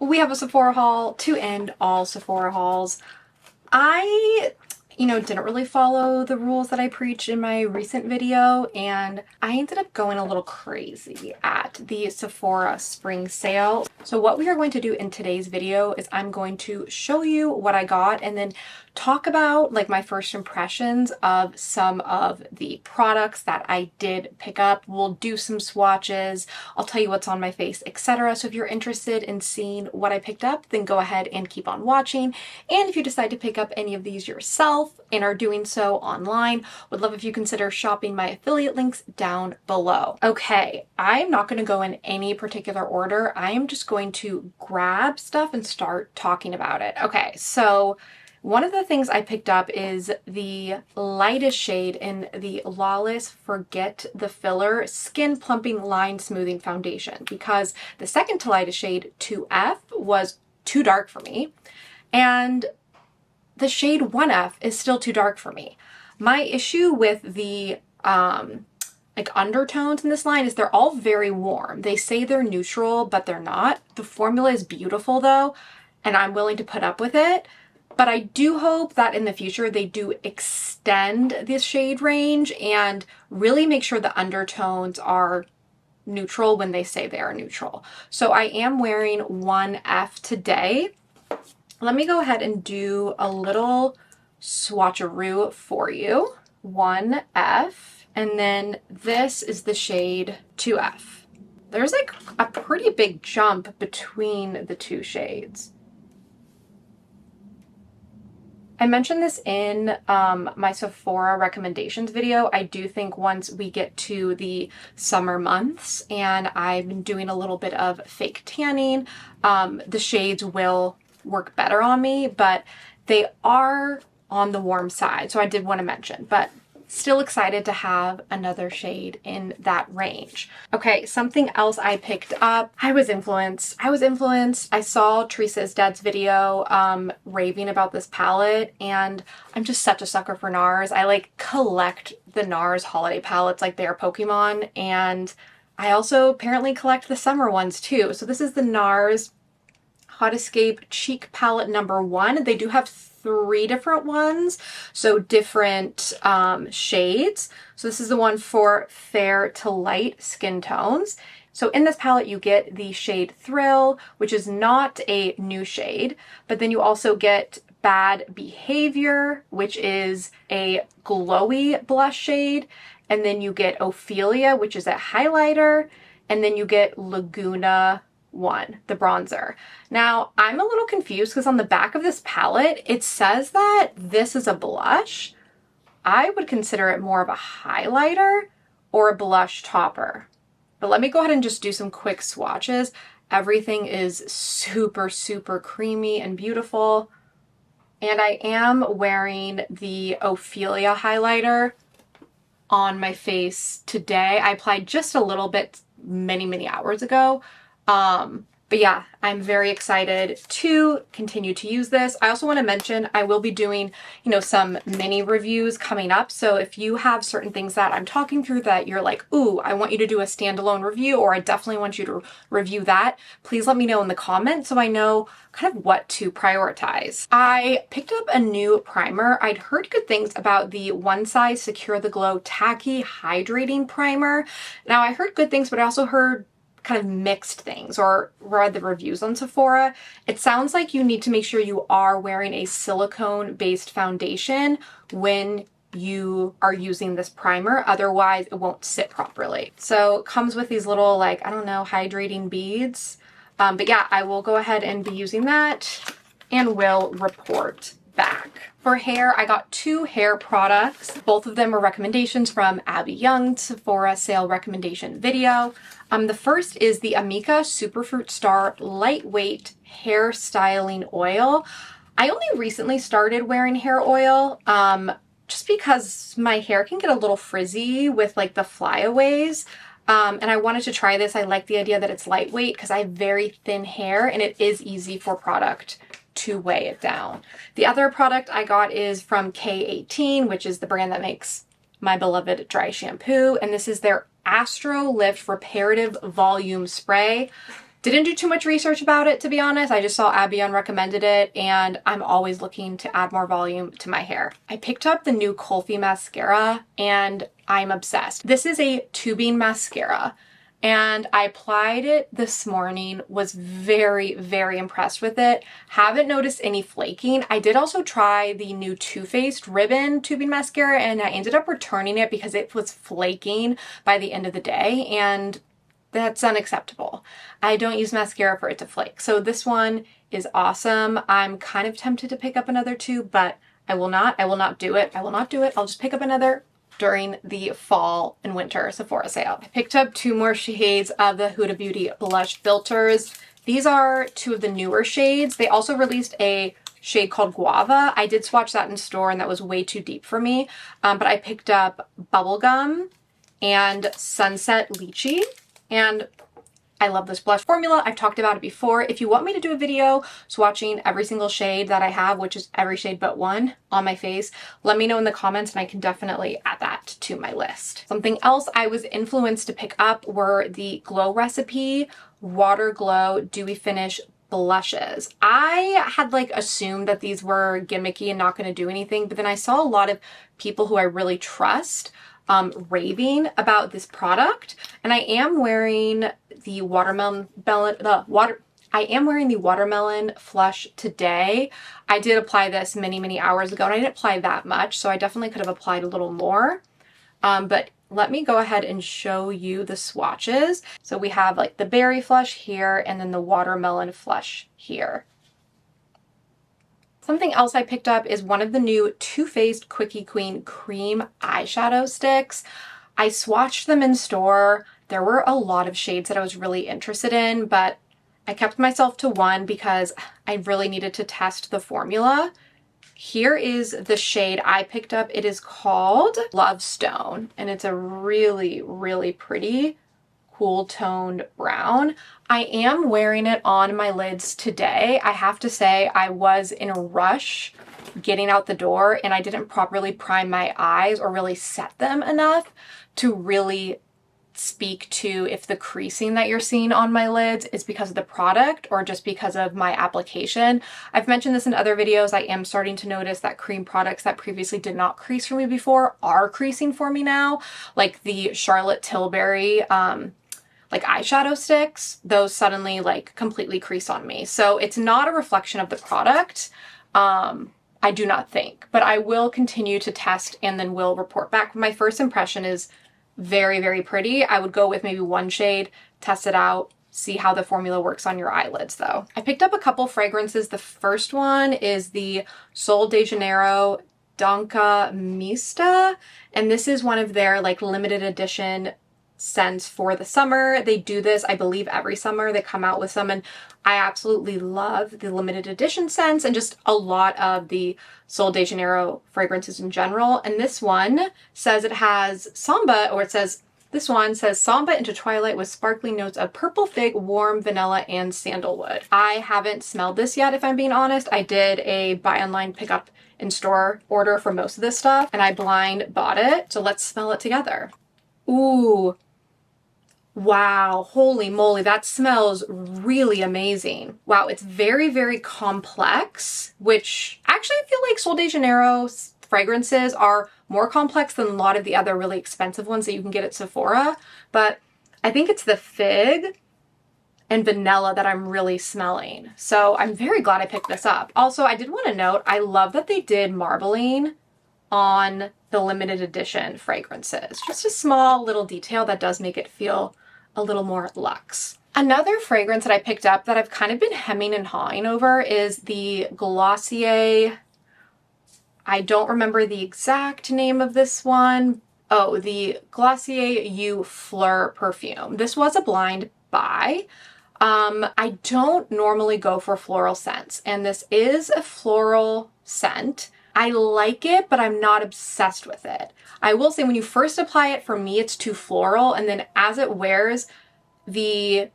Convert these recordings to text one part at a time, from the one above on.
We have a Sephora haul to end all Sephora hauls. I didn't really follow the rules that I preached in my recent video, and I ended up going a little crazy at the Sephora spring sale. So what we are going to do in today's video is I'm going to show you what I got and then talk about like my first impressions of some of the products that I did pick up. We'll do some swatches, I'll tell you what's on my face, etc. So if you're interested in seeing what I picked up, then go ahead and keep on watching. And if you decide to pick up any of these yourself and are doing so online, would love if you consider shopping my affiliate links down below. Okay, I'm not going to go in any particular order. I am just going to grab stuff and start talking about it. Okay, so one of the things I picked up is the lightest shade in the LAWLESS Forget the Filler Skin Plumping Line Smoothing Foundation, because the second to lightest shade, 2F, was too dark for me, and the shade 1F is still too dark for me. My issue with the like undertones in this line is they're all very warm. They say they're neutral, but they're not. The formula is beautiful though, and I'm willing to put up with it. But I do hope that in the future they do extend this shade range and really make sure the undertones are neutral when they say they are neutral. So I am wearing 1F today. Let me go ahead and do a little swatcheroo for you. 1F, and then this is the shade 2F. There's like a pretty big jump between the two shades. I mentioned this in my Sephora recommendations video. I do think once we get to the summer months and I've been doing a little bit of fake tanning, the shades will work better on me, but they are on the warm side. So I did want to mention, but still excited to have another shade in that range. Okay, something else I picked up. I was influenced. I saw Teresa's dad's video raving about this palette, and I'm just such a sucker for NARS. I like collect the NARS holiday palettes like they're Pokemon, and I also apparently collect the summer ones too. So this is the NARS Hot Escape Cheek Palette number 1. They do have 3 different ones, so different shades. So this is the one for fair to light skin tones. So in this palette you get the shade Thrill, which is not a new shade, but then you also get Bad Behavior, which is a glowy blush shade, and then you get Ophelia, which is a highlighter, and then you get Laguna 1, the bronzer. Now, I'm a little confused because on the back of this palette, it says that this is a blush. I would consider it more of a highlighter or a blush topper. But let me go ahead and just do some quick swatches. Everything is super, super creamy and beautiful. And I am wearing the Ophelia highlighter on my face today. I applied just a little bit many hours ago. But yeah, I'm very excited to continue to use this. I also want to mention I will be doing, some mini reviews coming up. So if you have certain things that I'm talking through that you're like, ooh, I want you to do a standalone review, or I definitely want you to review that, please let me know in the comments so I know kind of what to prioritize. I picked up a new primer. I'd heard good things about the One Size Secure the Glow Tacky Hydrating Primer. Now I heard good things, but I also heard kind of mixed things, or read the reviews on Sephora. It sounds like you need to make sure you are wearing a silicone-based foundation when you are using this primer, otherwise it won't sit properly. So it comes with these little, like, I don't know, hydrating beads. But yeah, I will go ahead and be using that and will report back. For hair, I got 2 hair products. Both of them were recommendations from Abby Young's Sephora sale recommendation video. The first is the AMIKA Superfruit STARRR Lightweight Hair Styling Oil. I only recently started wearing hair oil just because my hair can get a little frizzy with like the flyaways. And I wanted to try this. I like the idea that it's lightweight because I have very thin hair and it is easy for product to weigh it down. The other product I got is from K18, which is the brand that makes my beloved dry shampoo, and this is their AstroLift Reparative Volume Spray. Didn't do too much research about it, to be honest. I just saw Abion recommended it, and I'm always looking to add more volume to my hair. I picked up the new KULFI mascara, and I'm obsessed. This is a tubing mascara, and I applied it this morning, was very, very impressed with it. Haven't noticed any flaking. I did also try the new Too Faced Ribbon tubing mascara, and I ended up returning it because it was flaking by the end of the day, and that's unacceptable. I don't use mascara for it to flake. So this one is awesome. I'm kind of tempted to pick up another tube, but I will not. I will not do it. I will not do it. I'll just pick up another during the fall and winter Sephora sale. I picked up 2 more shades of the Huda Beauty blush filters. These are 2 of the newer shades. They also released a shade called Guava. I did swatch that in store and that was way too deep for me. But I picked up Bubblegum and Sunset Lychee. And I love this blush formula. I've talked about it before. If you want me to do a video swatching every single shade that I have, which is every shade but one on my face, let me know in the comments and I can definitely add that to my list. Something else I was influenced to pick up were the Glow Recipe Water Glow Dewy Finish blushes. I had like assumed that these were gimmicky and not going to do anything, but then I saw a lot of people who I really trust raving about this product, and I am wearing the watermelon flush today. I did apply this many hours ago, and I didn't apply that much, so I definitely could have applied a little more. But let me go ahead and show you the swatches. So we have like the berry flush here, and then the watermelon flush here. Something else I picked up is one of the new Too Faced Quickie Queen Cream Eyeshadow Sticks. I swatched them in store. There were a lot of shades that I was really interested in, but I kept myself to one because I really needed to test the formula. Here is the shade I picked up. It is called Love Stone, and it's a really, really pretty cool toned brown. I am wearing it on my lids today. I have to say I was in a rush getting out the door and I didn't properly prime my eyes or really set them enough to really speak to if the creasing that you're seeing on my lids is because of the product or just because of my application. I've mentioned this in other videos. I am starting to notice that cream products that previously did not crease for me before are creasing for me now, like the Charlotte Tilbury like eyeshadow sticks. Those suddenly like completely crease on me. So it's not a reflection of the product, I do not think, but I will continue to test and then will report back. My first impression is very, very pretty. I would go with maybe one shade, test it out, see how the formula works on your eyelids though. I picked up a couple fragrances. The first one is the Sol de Janeiro Dança Mística, and this is one of their like limited edition scents for the summer. They do this, I believe, every summer. They come out with some, and I absolutely love the limited edition scents and just a lot of the Sol de Janeiro fragrances in general. And this one says it has samba, or it says, this one says samba into twilight with sparkling notes of purple fig, warm vanilla, and sandalwood. I haven't smelled this yet, if I'm being honest. I did a buy online, pick up in store order for most of this stuff, and I blind bought it. So let's smell it together. Ooh. Wow, holy moly, that smells really amazing. Wow, it's very, very complex, which actually I feel like Sol de Janeiro fragrances are more complex than a lot of the other really expensive ones that you can get at Sephora. But I think it's the fig and vanilla that I'm really smelling. So I'm very glad I picked this up. Also, I did want to note, I love that they did marbling on the limited edition fragrances. Just a small little detail that does make it feel a little more luxe. Another fragrance that I picked up that I've kind of been hemming and hawing over is the Glossier, I don't remember the exact name of this one. Oh, the Glossier You Fleur perfume. This was a blind buy. I don't normally go for floral scents, and this is a floral scent. I like it, but I'm not obsessed with it. I will say when you first apply it, for me, it's too floral. And then as it wears, the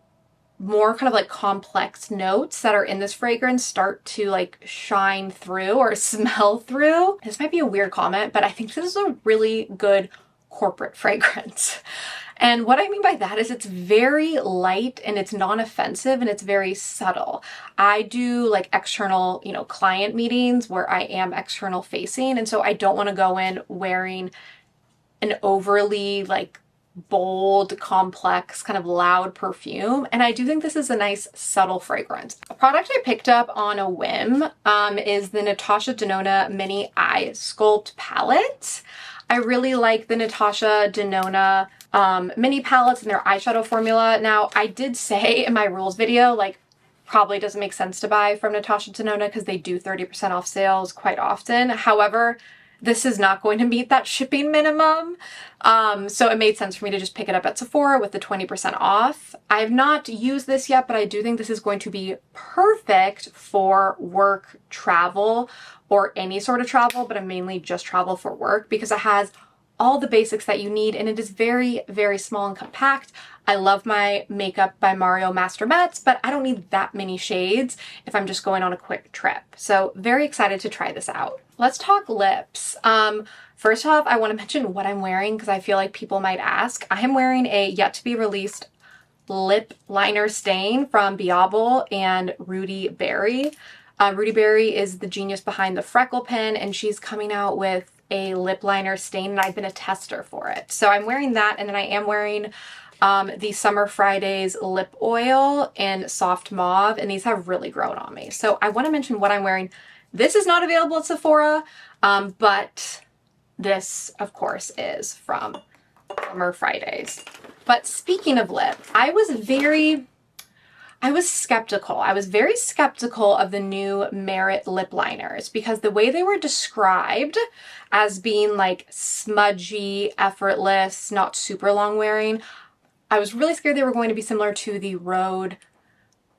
more kind of like complex notes that are in this fragrance start to like shine through or smell through. This might be a weird comment, but I think this is a really good corporate fragrance. And what I mean by that is it's very light and it's non-offensive and it's very subtle. I do like external, you know, client meetings where I am external facing. And so I don't want to go in wearing an overly like bold, complex, kind of loud perfume. And I do think this is a nice subtle fragrance. A product I picked up on a whim is the Natasha Denona Mini Eye Sculpt Palette. I really like the Natasha Denona mini palettes and their eyeshadow formula. Now, I did say in my rules video, like, probably doesn't make sense to buy from Natasha Denona because they do 30% off sales quite often. However, this is not going to meet that shipping minimum. So it made sense for me to just pick it up at Sephora with the 20% off. I have not used this yet, but I do think this is going to be perfect for work travel or any sort of travel, but I mainly just travel for work because it has all the basics that you need and it is very, very small and compact. I love my Makeup by Mario Master Mattes, but I don't need that many shades if I'm just going on a quick trip. So very excited to try this out. Let's talk lips. First off, I want to mention what I'm wearing because I feel like people might ask. I am wearing a yet to be released lip liner stain from Biomimetic and Rudy Berry. Rudy Berry is the genius behind the freckle pen and she's coming out with a lip liner stain and I've been a tester for it. So I'm wearing that and then I am wearing the Summer Fridays lip oil in soft mauve and these have really grown on me. So I want to mention what I'm wearing. This is not available at Sephora, but this of course is from Summer Fridays. But speaking of lip, I was skeptical. I was very skeptical of the new Merit lip liners because the way they were described as being like smudgy, effortless, not super long wearing, I was really scared they were going to be similar to the Rhode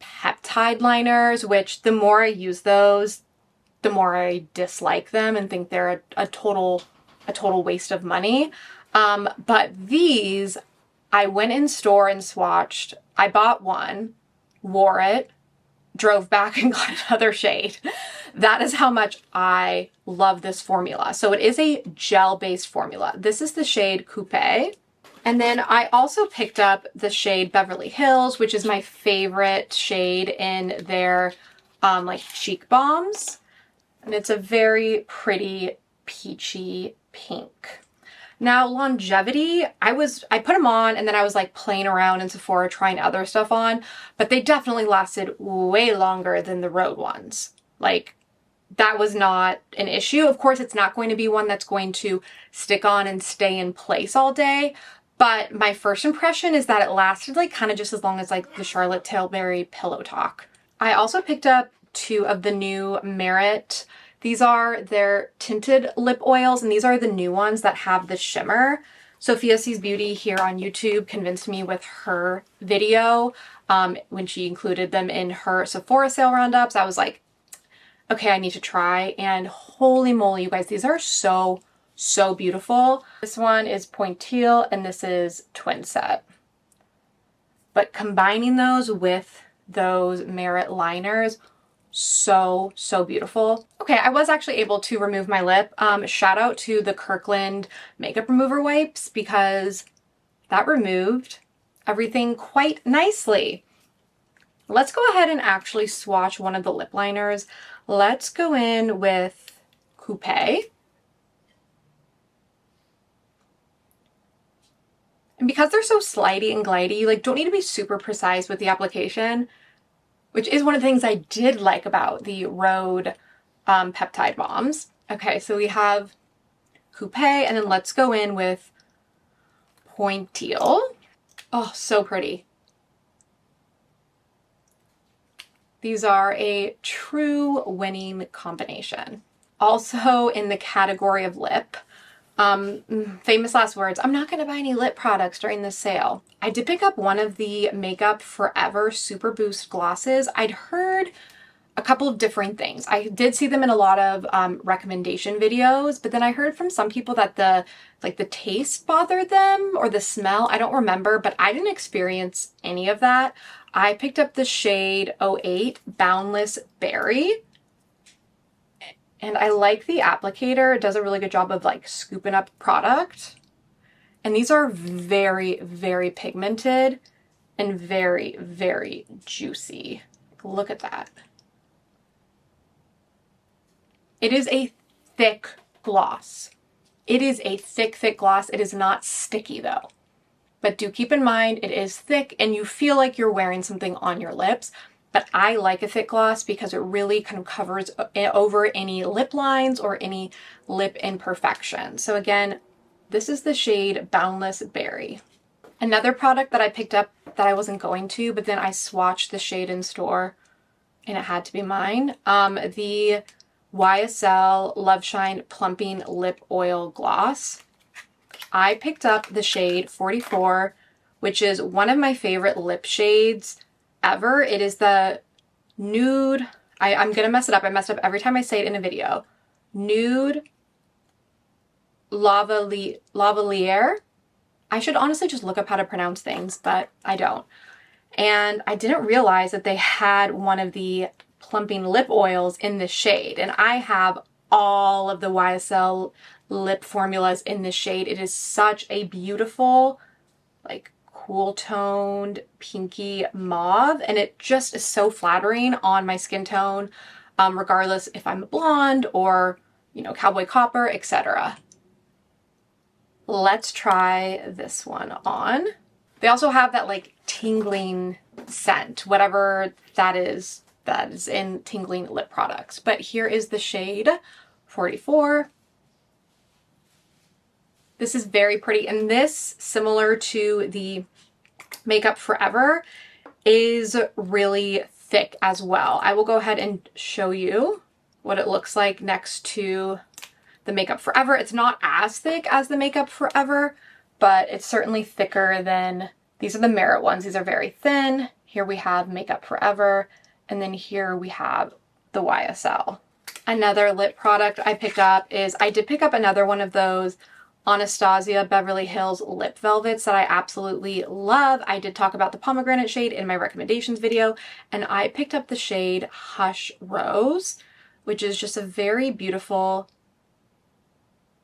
peptide liners, which the more I use those, the more I dislike them and think they're a total waste of money. But these, I went in store and swatched. I bought one, wore it, drove back and got another shade. That is how much I love this formula. So it is a gel-based formula. This is the shade Coupe. And then I also picked up the shade Beverly Hills, which is my favorite shade in their like cheek balms. And it's a very pretty peachy pink. Now longevity, I put them on and then I was like playing around in Sephora trying other stuff on, but they definitely lasted way longer than the Rhode ones. Like that was not an issue. Of course, it's not going to be one that's going to stick on and stay in place all day, but my first impression is that it lasted like kind of just as long as like the Charlotte Tilbury Pillow Talk. I also picked up 2 of the new Merit. These are their tinted lip oils, and these are the new ones that have the shimmer. Sophia Sees Beauty here on YouTube convinced me with her video when she included them in her Sephora sale roundups. I was like, okay, I need to try. And holy moly, you guys, these are so, so beautiful. This one is Pointille and this is Twin Set. But combining those with those Merit liners, so, so beautiful. Okay, I was actually able to remove my lip. Shout out to the Kirkland makeup remover wipes because that removed everything quite nicely. Let's go ahead and actually swatch one of the lip liners. Let's go in with Coupe. And because they're so slidey and glidey, you like don't need to be super precise with the application, which is one of the things I did like about the Rhode peptide bombs. Okay, so we have Coupe, and then let's go in with Pointille. Oh, so pretty. These are a true winning combination. Also in the category of lip, famous last words, I'm not going to buy any lip products during this sale. I did pick up one of the Makeup Forever Super Boost glosses. I'd heard a couple of different things. I did see them in a lot of recommendation videos, but then I heard from some people that the taste bothered them or the smell. I don't remember, but I didn't experience any of that. I picked up the shade 08 Boundless Berry. And I like the applicator. It does a really good job of like scooping up product. And these are very, very pigmented and very, very juicy. Look at that. It is a thick gloss. It is a thick, thick gloss. It is not sticky though. But do keep in mind it is thick and you feel like you're wearing something on your lips. But I like a thick gloss because it really kind of covers over any lip lines or any lip imperfections. So again, this is the shade Boundless Berry. Another product that I picked up that I wasn't going to, but then I swatched the shade in store and it had to be mine. The YSL Love Shine Plumping Lip Oil Gloss. I picked up the shade 44, which is one of my favorite lip shades ever. It is the nude, I'm gonna mess it up. I mess it up every time I say it in a video. Nude Lavalier. I should honestly just look up how to pronounce things, but I don't. And I didn't realize that they had one of the plumping lip oils in this shade. And I have all of the YSL lip formulas in this shade. It is such a beautiful, like, cool toned pinky mauve, and it just is so flattering on my skin tone, regardless if I'm a blonde or, you know, cowboy copper, etc. Let's try this one on. They also have that like tingling scent, whatever that is in tingling lip products. But here is the shade 44. This is very pretty, and this, similar to the Makeup Forever, is really thick as well. I will go ahead and show you what it looks like next to the Makeup Forever. It's not as thick as the Makeup Forever, but it's certainly thicker than, these are the Merit ones. These are very thin. Here we have Makeup Forever, and then here we have the YSL. Another lip product I picked up is, I did pick up another one of those Anastasia Beverly Hills lip velvets that I absolutely love. I did talk about the pomegranate shade in my recommendations video, and I picked up the shade Hush Rose, which is just a very beautiful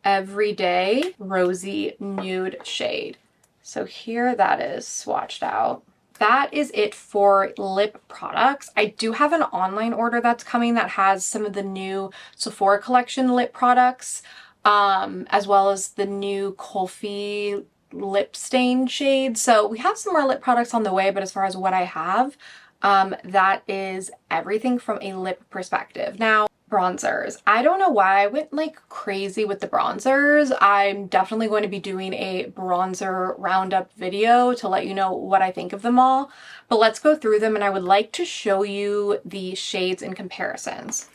everyday rosy nude shade. So here that is swatched out. That is it for lip products. I do have an online order that's coming that has some of the new Sephora collection lip products, as well as the new KULFI lip stain shade. So we have some more lip products on the way, but as far as what I have, that is everything from a lip perspective. Now, bronzers. I don't know why I went like crazy with the bronzers. I'm definitely going to be doing a bronzer roundup video to let you know what I think of them all, but let's go through them, and I would like to show you the shades in comparisons.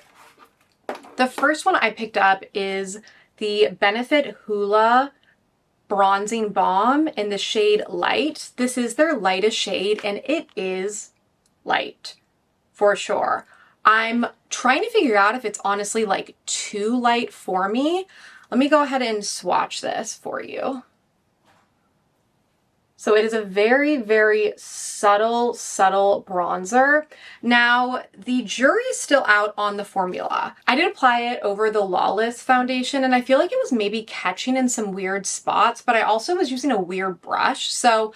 The first one I picked up is the Benefit Hoola Bronzing Balm in the shade Light. This is their lightest shade, and it is light for sure. I'm trying to figure out if it's honestly like too light for me. Let me go ahead and swatch this for you. So it is a very, very subtle bronzer. Now, the jury is still out on the formula. I did apply it over the Lawless foundation, and I feel like it was maybe catching in some weird spots, but I also was using a weird brush. So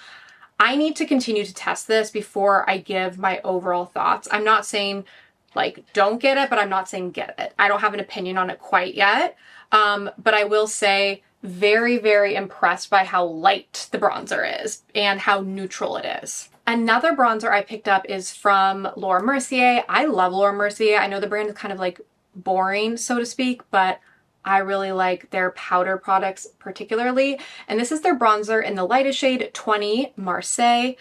I need to continue to test this before I give my overall thoughts. I'm not saying like don't get it, but I'm not saying get it. I don't have an opinion on it quite yet. But I will say very, very impressed by how light the bronzer is and how neutral it is. Another bronzer I picked up is from Laura Mercier. I love Laura Mercier. I know the brand is kind of like boring, so to speak, but I really like their powder products particularly. And this is their bronzer in the lightest shade 20 Marseille.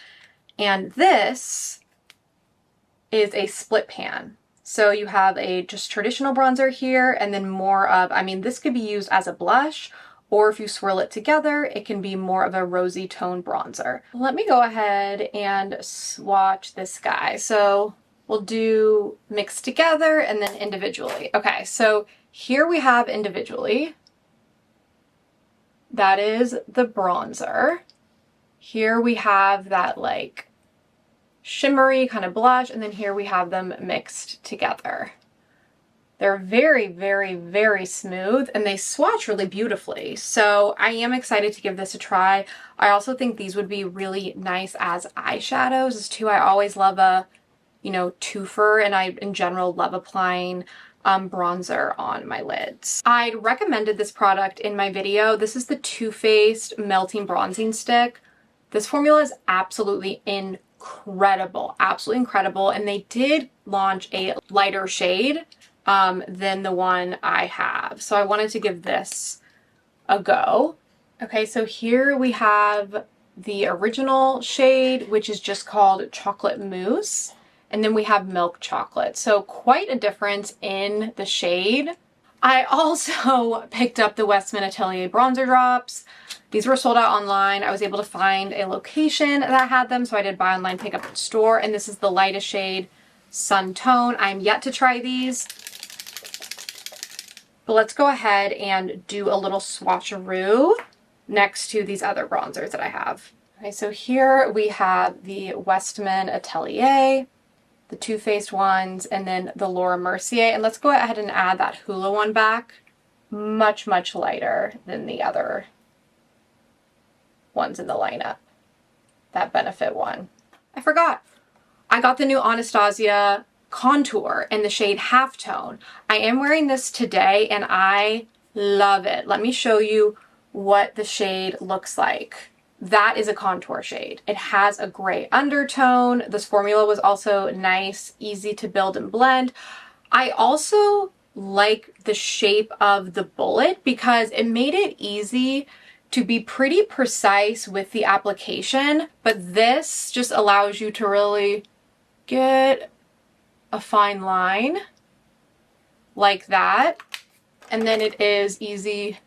And this is a split pan. So you have a just traditional bronzer here, and then more of, I mean, this could be used as a blush, or if you swirl it together, it can be more of a rosy tone bronzer. Let me go ahead and swatch this guy. So we'll do mixed together and then individually. Okay, so here we have individually. That is the bronzer. Here we have that like shimmery kind of blush, and then here we have them mixed together. They're very, very, very smooth and they swatch really beautifully. So I am excited to give this a try. I also think these would be really nice as eyeshadows too. I always love a, you know, twofer, and I in general love applying bronzer on my lids. I recommended this product in my video. This is the Too Faced Melting Bronzing Stick. This formula is absolutely incredible, absolutely incredible. And they did launch a lighter shade than the one I have. So I wanted to give this a go. Okay, so here we have the original shade, which is just called Chocolate Mousse. And then we have Milk Chocolate. So quite a difference in the shade. I also picked up the Westman Atelier bronzer drops. These were sold out online. I was able to find a location that had them, so I did buy online, pick up in store. And this is the lightest shade, Sun Tone. I'm yet to try these. But let's go ahead and do a little swatcheroo next to these other bronzers that I have. Okay, so here we have the Westman Atelier, the Too Faced ones, and then the Laura Mercier. And let's go ahead and add that Hula one back. Much, much lighter than the other ones in the lineup. That Benefit one. I forgot. I got the new Anastasia contour in the shade Halftone. I am wearing this today and I love it. Let me show you what the shade looks like. That is a contour shade. It has a gray undertone. This formula was also nice, easy to build and blend. I also like the shape of the bullet because it made it easy to be pretty precise with the application, but this just allows you to really get a fine line like that, and then it is easy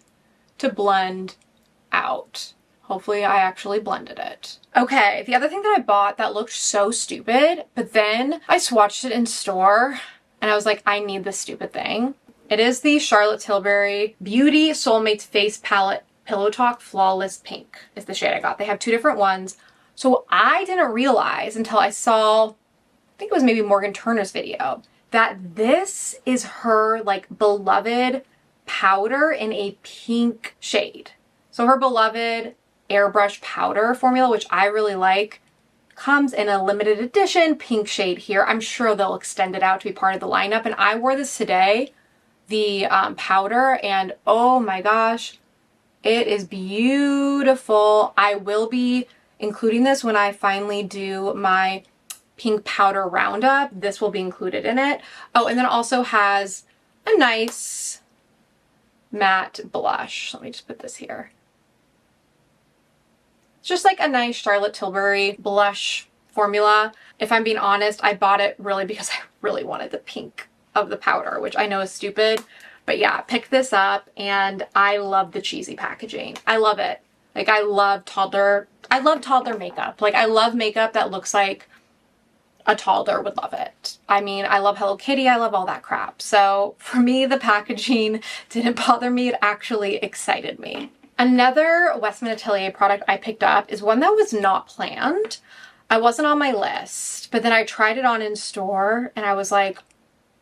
to blend out. Hopefully I actually blended it. Okay, the other thing that I bought that looked so stupid, but then I swatched it in store and I was like, I need this stupid thing. It is the Charlotte Tilbury Beauty Soulmates Face Palette Pillow Talk Flawless Pink is the shade I got. They have two different ones. So I didn't realize until I saw, I think it was maybe Morgan Turner's video, that this is her like beloved powder in a pink shade. So her beloved airbrush powder formula, which I really like, comes in a limited edition pink shade here. I'm sure they'll extend it out to be part of the lineup. And I wore this today, the powder, and oh my gosh, it is beautiful. I will be including this when I finally do my pink powder roundup. This will be included in it. Oh, and then it also has a nice matte blush. Let me just put this here. It's just like a nice Charlotte Tilbury blush formula. If I'm being honest, I bought it really because I really wanted the pink of the powder, which I know is stupid. But yeah, pick this up and I love the cheesy packaging. I love it. Like I love toddler makeup. Like I love makeup that looks like a toddler would love it. I mean, I love Hello Kitty. I love all that crap. So for me, the packaging didn't bother me. It actually excited me. Another Westman Atelier product I picked up is one that was not planned. I wasn't on my list, but then I tried it on in store and I was like,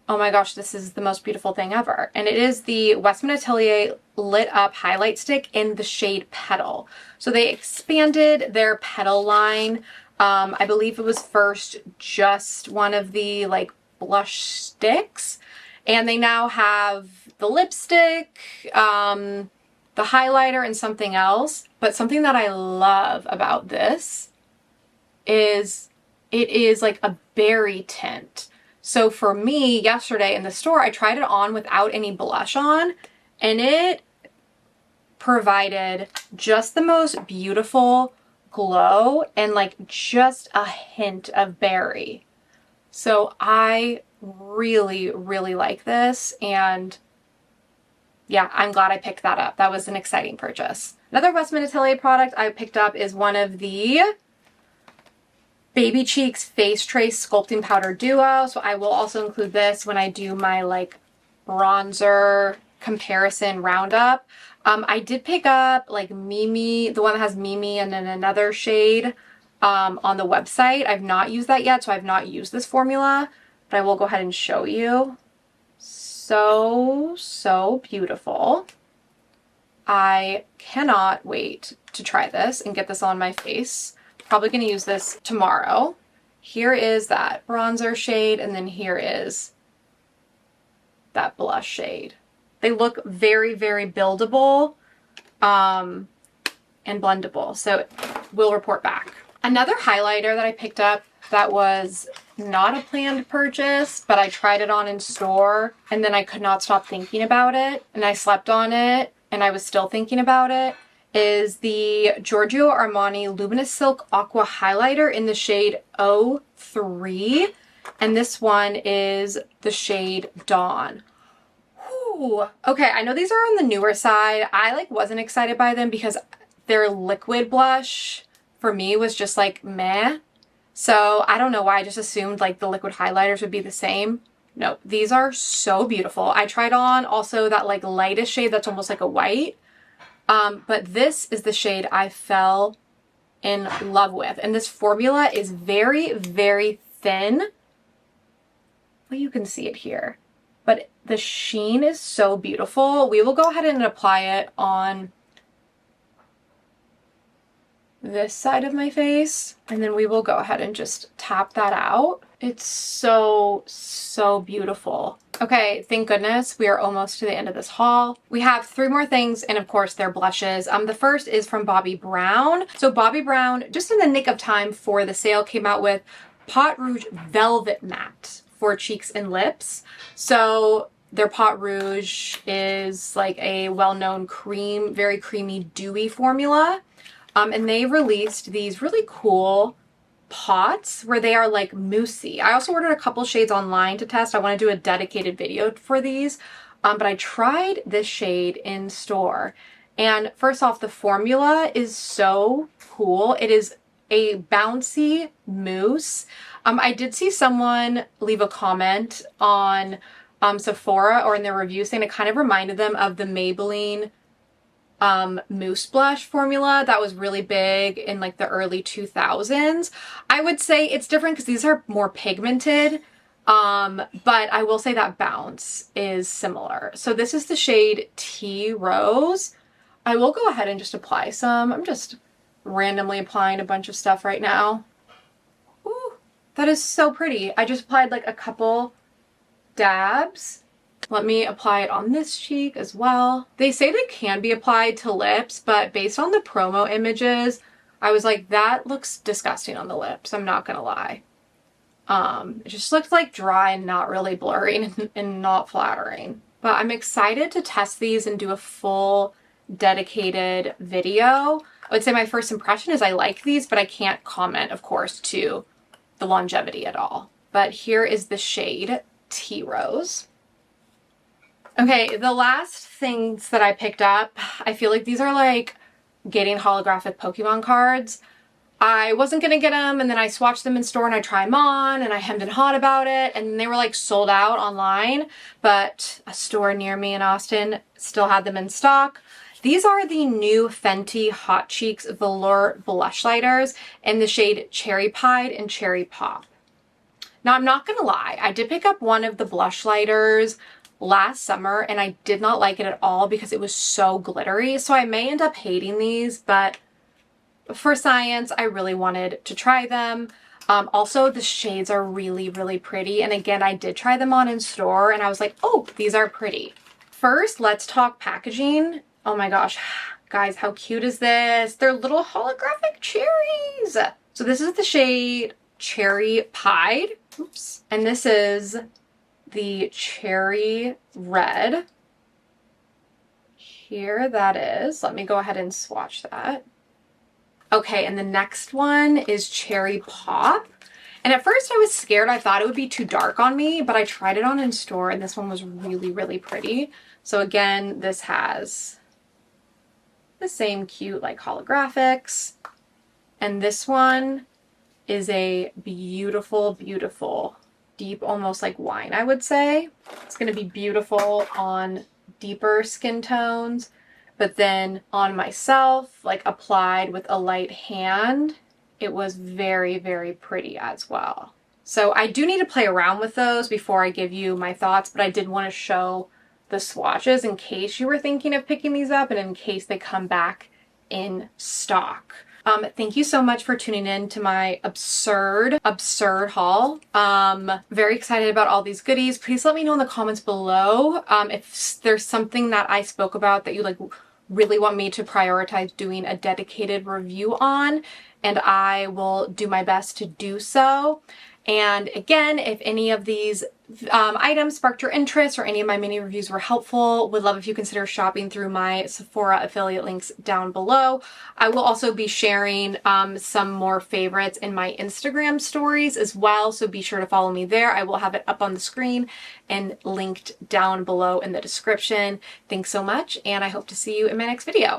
oh my gosh, this is the most beautiful thing ever. And it is the Westman Atelier Lit Up Highlight Stick in the shade Petal. So they expanded their Petal line. I believe it was first just one of the like blush sticks. And they now have the lipstick, the highlighter, and something else. But something that I love about this is it is like a berry tint. So for me, yesterday in the store, I tried it on without any blush on, and it provided just the most beautiful glow and like just a hint of berry. So I really, really like this, and yeah, I'm glad I picked that up. That was an exciting purchase. Another Westman Atelier product I picked up is one of the Baby Cheeks Face Trace Sculpting Powder Duo. So I will also include this when I do my like bronzer comparison roundup. I did pick up like Mimi, the one that has Mimi and then another shade on the website. I've not used that yet, so I've not used this formula, but I will go ahead and show you. So so, so beautiful. I cannot wait to try this and get this on my face. Probably gonna use this tomorrow. Here is that bronzer shade, and then here is that blush shade. They look very, very buildable and blendable, so we'll report back. Another highlighter that I picked up that was not a planned purchase, but I tried it on in store, and then I could not stop thinking about it, and I slept on it, and I was still thinking about it, is the Giorgio Armani Luminous Silk Aqua Highlighter in the shade 03. And this one is the shade Dawn. Whew. Okay, I know these are on the newer side. I wasn't excited by them because their liquid blush for me was just like meh. So I don't know why I just assumed the liquid highlighters would be the same. No, these are so beautiful. I tried on also that lightest shade that's almost like a white. But this is the shade I fell in love with. And this formula is very, very thin. Well, you can see it here. But the sheen is so beautiful. We will go ahead and apply it on this side of my face. And then we will go ahead and just tap that out. It's so, so beautiful. Okay, thank goodness we are almost to the end of this haul. We have 3 more things, and of course they're blushes. The first is from Bobbi Brown. So Bobbi Brown, just in the nick of time for the sale, came out with Pot Rouge Velvet Matte for cheeks and lips. So their Pot Rouge is a well-known cream, very creamy, dewy formula. And they released these really cool pots where they are moussey. I also ordered a couple shades online to test. I want to do a dedicated video for these, but I tried this shade in store. And first off, the formula is so cool. It is a bouncy mousse. I did see someone leave a comment on Sephora or in their review saying it kind of reminded them of the Maybelline mousse blush formula that was really big in the early 2000s. I would say it's different because these are more pigmented, but I will say that bounce is similar. So this is the shade Tea Rose. I will go ahead and just apply some. I'm just randomly applying a bunch of stuff right now. Ooh, that is so pretty. I just applied a couple dabs. Let me apply it on this cheek as well. They say they can be applied to lips, but based on the promo images, I was like, that looks disgusting on the lips. I'm not gonna lie. It just looked dry and not really blurry and not flattering. But I'm excited to test these and do a full dedicated video. I would say my first impression is I like these, but I can't comment, of course, to the longevity at all. But here is the shade Tea Rose. Okay, the last things that I picked up, I feel like these are getting holographic Pokemon cards. I wasn't gonna get them, and then I swatched them in store and I tried them on and I hemmed and hawed about it, and they were sold out online, but a store near me in Austin still had them in stock. These are the new Fenty Hot Cheeks Velour Blush Lighters in the shade Cherry Pied and Cherry Pop. Now, I'm not gonna lie, I did pick up one of the blush lighters last summer and I did not like it at all because it was so glittery. So I may end up hating these, but for science, I really wanted to try them. Also, the shades are really, really pretty. And again, I did try them on in store and I was like, oh, these are pretty. First, let's talk packaging. Oh my gosh, guys, how cute is this? They're little holographic cherries. So this is the shade Cherry Pied. Oops. And this is the Cherry Red. Here that is. Let me go ahead and swatch that. Okay, and the next one is Cherry Pop. And at first I was scared. I thought it would be too dark on me, but I tried it on in store and this one was really, really pretty. So again, this has the same cute holographics. And this one is a beautiful, beautiful deep, almost like wine, I would say. It's going to be beautiful on deeper skin tones, but then on myself, applied with a light hand, it was very, very pretty as well. So I do need to play around with those before I give you my thoughts, but I did want to show the swatches in case you were thinking of picking these up and in case they come back in stock. Thank you so much for tuning in to my absurd haul. Very excited about all these goodies. Please let me know in the comments below if there's something that I spoke about that you like really want me to prioritize doing a dedicated review on, and I will do my best to do so. And again, if any of these items sparked your interest or any of my mini reviews were helpful, would love if you consider shopping through my Sephora affiliate links down below. I will also be sharing some more favorites in my Instagram stories as well, so be sure to follow me there. I will have it up on the screen and linked down below in the description. Thanks so much, and I hope to see you in my next video.